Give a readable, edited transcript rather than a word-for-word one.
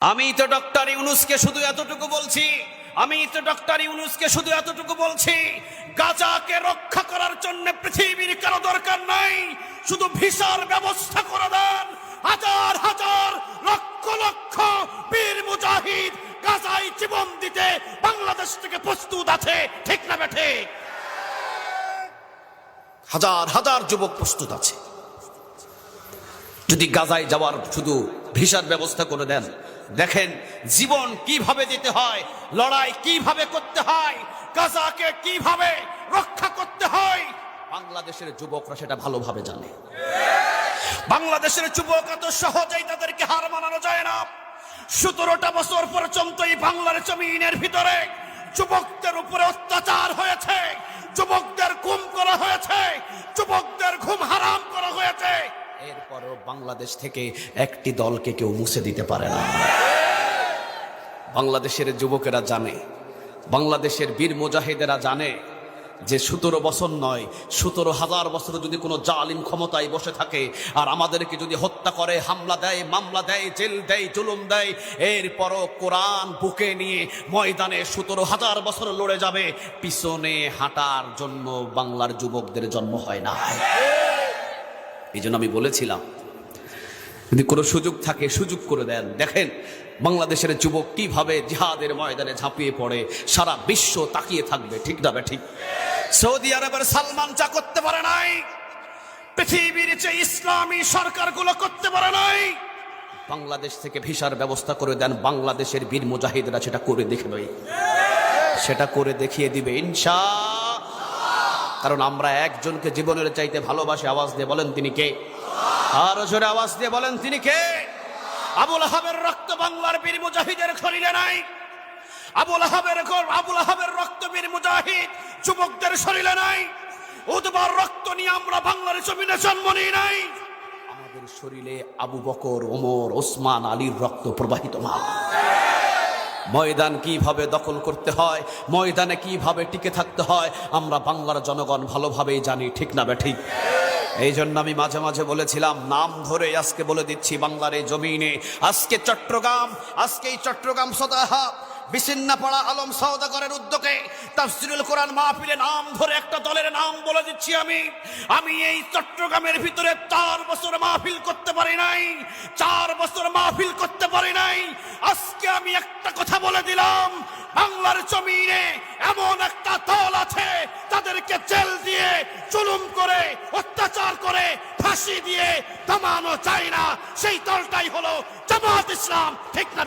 আমি তো ডক্টর ইউনূসকে শুধু এতটুকু বলছি গাজাকে রক্ষা করার জন্য পৃথিবীর কারো দরকার নাই, শুধু ভিসার ব্যবস্থা করে দেন। হাজার হাজার লক্ষ লক্ষ বীর মুজাহিদ গাজায় জীবন দিতে বাংলাদেশ থেকে প্রস্তুত আছে, ঠিক না বেঠে? হাজার হাজার যুবক প্রস্তুত আছে। যদি গাজায় যাওয়ার শুধু ভিসার ব্যবস্থা করে দেন, দেখেন জীবন কিভাবে দিতে হয়, লড়াই কিভাবে করতে হয়, গাজাকে কিভাবে রক্ষা করতে হয়, বাংলাদেশের যুবকরা সেটা ভালোভাবে জানে। বাংলাদেশের যুবক এত সহজেই তাদেরকে হার মানানো যায় না। 17টা বছর পর্যন্ত এই বাংলার জমিনের ভিতরে যুবকদের উপরে অত্যাচার হয়েছে, যুবকদের গুম করা হয়েছে, যুবকদের ঘুম হারাম করা হয়েছে। এরপরও বাংলাদেশ থেকে একটি দলকে কেউ মুছে দিতে পারে না। বাংলাদেশের যুবকেরা জানে, বাংলাদেশের বীর মুজাহিদেরা জানে যে 17 বছর নয়, 17,000 বছর যদি কোনো জালিম ক্ষমতায় বসে থাকে আর আমাদেরকে যদি হত্যা করে, হামলা দেয়, মামলা দেয়, জেল দেয়, জুলুম দেয়, এরপরও কোরআন বুকে নিয়ে ময়দানে 17,000 বছর লড়ে যাবে। পিছনে হাঁটার জন্য বাংলার যুবকদের জন্ম হয় না। এই জন্য আমি বলেছিলাম, যদি কোনো সুযোগ থাকে সুযোগ করে দেন। দেখেন বাংলাদেশের যুবক কিভাবে জিহাদের ময়দানে ঝাঁপিয়ে পড়ে, সারা বিশ্ব তাকিয়ে থাকবে, ঠিক না ঠিক? সৌদি আরবের সালমান চা করতে পারে নাই, পৃথিবীর যে ইসলামী সরকারগুলো করতে পারে নাই। বাংলাদেশ থেকে ভিসার ব্যবস্থা করে দেন, বাংলাদেশের বীর মুজাহিদরা সেটা করে দেখাবে, সেটা করে দেখিয়ে দিবে ইনশাআল্লাহ। কারণ আমরা একজনকে জীবনের চাইতে ভালোবাসি। আওয়াজ দিয়ে বলেন তিনি কে? আরো জোরে আওয়াজ দিয়ে বলেন তিনি কে? আবুল আহাবের রক্ত বাংলার বীর মুজাহিদের শরীরে নাই। আবুল আহাবের রক্ত বীর মুজাহিদ যুবকদের শরীরে নাই। উতবার রক্ত নিয়ে আমরা বাংলার জমিনে জন্ম নিই নাই। আমাদের শরীরে আবু বকর, ওমর, ওসমান, আলীর রক্ত প্রবাহিত না। ময়দান কিভাবে দখল করতে হয়, ময়দানে কিভাবে টিকে থাকতে হয়, আমরা বাংলার জনগণ ভালোভাবেই জানি, ঠিক না ঠিক? এই জন্য আমি মাঝে মাঝে বলেছিলাম, নাম ধরে আজকে বলে দিচ্ছি, বাংলার এই জমিনে আজকে এই চট্টগ্রাম সদাহা বিছিন্নপাড়া আলম সওদাগরের উদ্যোগে তাফসীরুল কোরআন মাহফিলে নাম ধরে একটা দলের নাম বলে দিচ্ছি। আমি এই চট্টগ্রামের ভিতরে 4 বছর মাহফিল করতে পারি নাই, 4 বছর মাহফিল করতে পারি নাই। আজকে আমি একটা কথা বলে দিলাম, বাংলার জমিনে এমন একটা দল আছে, তাদেরকে জেল দিয়ে, জুলুম করে, অত্যাচার করে, ফাঁসি দিয়ে থামানো চায় না। সেই দলটাই হলো জামাত ইসলাম, ঠিক না?